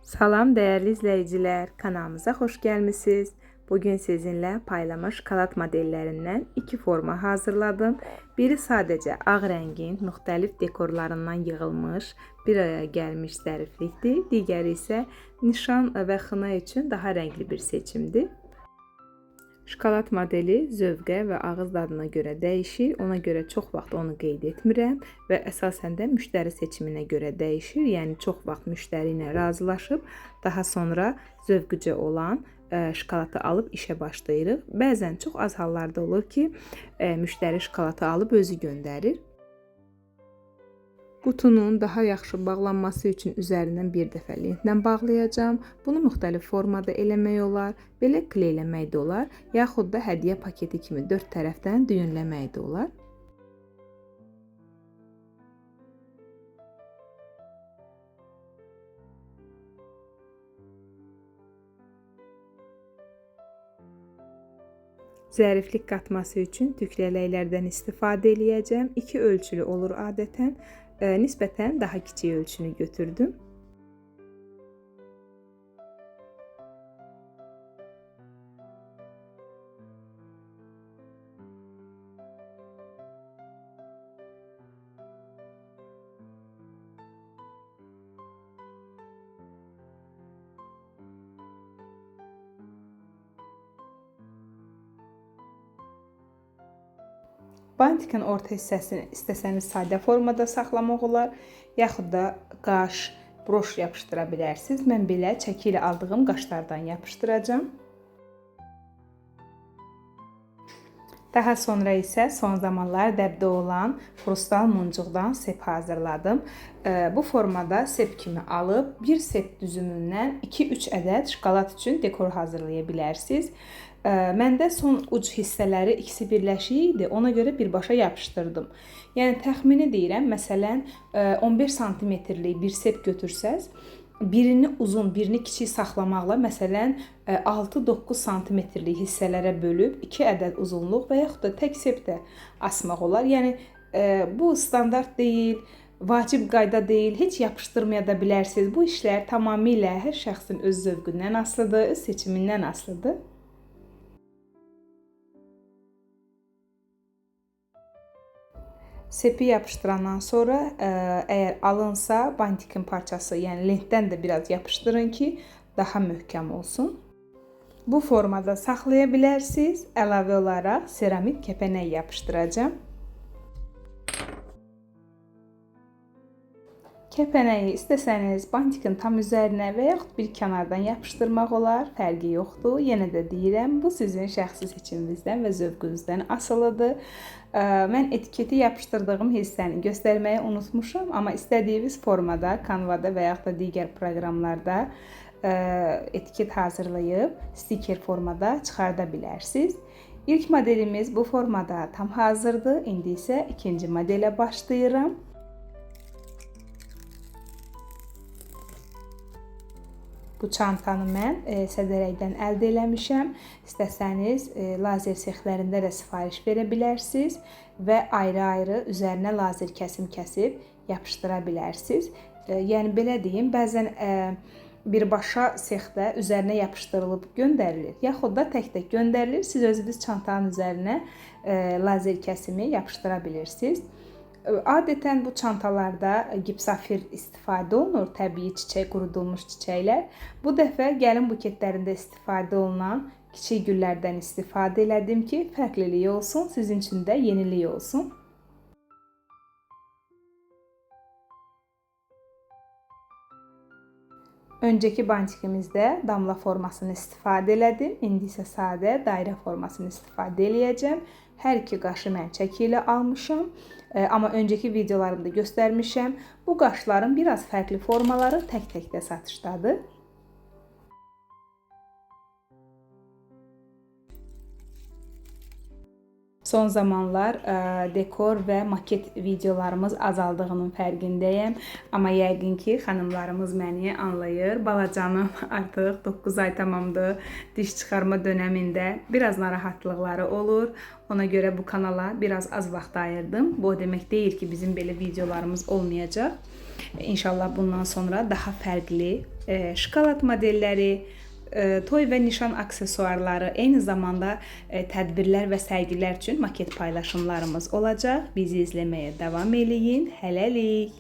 Salam değerli izleyiciler, kanalımıza hoş gelmişsiniz. Bugün sizinle paylamış şokolad modellerinden iki forma hazırladım. Biri sadece ağ rəngin müxtəlif dekorlarından yığılmış, bir araya gəlmiş zəriflikdir. Digəri isə nişan və xına üçün daha rəngli bir seçimdir. Şokolad modeli zövqə və ağız dadına görə dəyişir. Ona görə çox vaxt onu qeyd etmirəm və əsasən də müştəri seçiminə görə dəyişir. Yəni çox vaxt müştəri ilə razılaşıb daha sonra zövqücə olan şokoladı alıb işə başlayırıq. Bəzən çox az hallarda olur ki, müştəri şokoladı alıb özü göndərir. Qutunun daha yaxşı bağlanması üçün üzərindən bir dəfə lentlə bağlayacağım. Bunu müxtəlif formada eləmək olar, belə kleyləmək də olar, yaxud da hədiyyə paketi kimi dörd tərəfdən düyünləmək də olar. Zəriflik qatması üçün tüklələklərdən istifadə eləyəcəm. 2 ölçülü olur adətən. Nisbətən daha kiçik ölçünü götürdüm. Bantikin orta hissəsini istəsəniz sadə formada saxlamaq olar, yaxud da qaş, broş yapışdıra bilərsiniz. Mən belə çəki ilə aldığım qaşlardan yapışdıracağım. Daha sonra isə son zamanlar dəbdə olan xrustal muncuqdan sep hazırladım. Bu formada sep kimi alıb bir sep düzümündən 2-3 ədəd şokolad üçün dekor hazırlaya bilərsiniz. Məndə son uc hissələri ikisi birləşik idi. Ona görə birbaşa yapışdırdım. Yəni təxmini deyirəm, məsələn 15 santimetrlik bir sep götürsəz, birini uzun, birini kiçik saxlamaqla məsələn 6-9 santimetrlik hissələrə bölüb 2 ədəd uzunluq və yaxud da tək sep də asmaq olar. Yəni bu standart deyil, vacib qayda deyil, heç yapışdırmaya da bilərsiniz. Bu işlər tamamilə hər şəxsin öz zövqündən asılıdır, öz seçimindən asılıdır. Sepi yapışdırandan sonra əgər alınsa bantikin parçası, yəni lentdən də biraz yapışdırın ki, daha möhkəm olsun. Bu formada saxlaya bilərsiniz. Əlavə olaraq seramik kəpənək yapışdıracağım. Kəpənəyi istəsəniz bantikin tam üzərinə və yaxud bir kənardan yapışdırmaq olar, fərqi yoxdur. Yenə də deyirəm, bu sizin şəxsi seçiminizdən və zövqünüzdən asılıdır. Mən etiketi yapışdırdığım hissəni göstərməyi unutmuşam, amma istədiyiniz formada, Canvada və yaxud da digər proqramlarda etiket hazırlayıb stiker formada çıxarda bilərsiniz. İlk modelimiz bu formada tam hazırdır. İndi isə ikinci modelə başlayıram. Bu çantanı mən sədərəkdən əldə eləmişəm. İstəsəniz lazer sexlərində də sifariş verə bilərsiniz və ayrı-ayrı üzərinə lazer kəsim kəsib yapışdıra bilərsiniz. Yəni belə deyim, bəzən birbaşa sexdə üzərinə yapışdırılıb göndərilir, yaxud da tək-tək göndərilir. Siz özünüz çantanın üzərinə lazer kəsimi yapışdıra bilirsiniz. Adətən bu çantalarda gipsafir istifadə olunur, təbii çiçək, qurudulmuş çiçəklər. Bu dəfə gəlin buketlərində istifadə olunan kiçik güllərdən istifadə elədim ki, fərqlilik olsun, sizin üçün də yenilik olsun. Öncəki bantikimizdə damla formasını istifadə elədim. İndi isə sadə dairə formasını istifadə eləyəcəm. Hər iki qaşı mən çəki ilə almışam. Amma öncəki videolarımda göstərmişəm. Bu qaşların biraz fərqli formaları tək-tək də satışdadır. Son zamanlar dekor və maket videolarımız azaldığının fərqindəyəm. Amma yəqin ki, xanımlarımız məni anlayır. Balacanım artıq 9 ay tamamdır. Diş çıxarma dönəmində biraz narahatlıqları olur. Ona görə bu kanala biraz az vaxt ayırdım. Bu o demək deyil ki, bizim belə videolarımız olmayacaq. İnşallah bundan sonra daha fərqli şokolad modelləri, toy və nişan aksesuarları, eyni zamanda tədbirlər və sərgilər üçün maket paylaşımlarımız olacaq. Bizi izləməyə davam eləyin. Hələlik.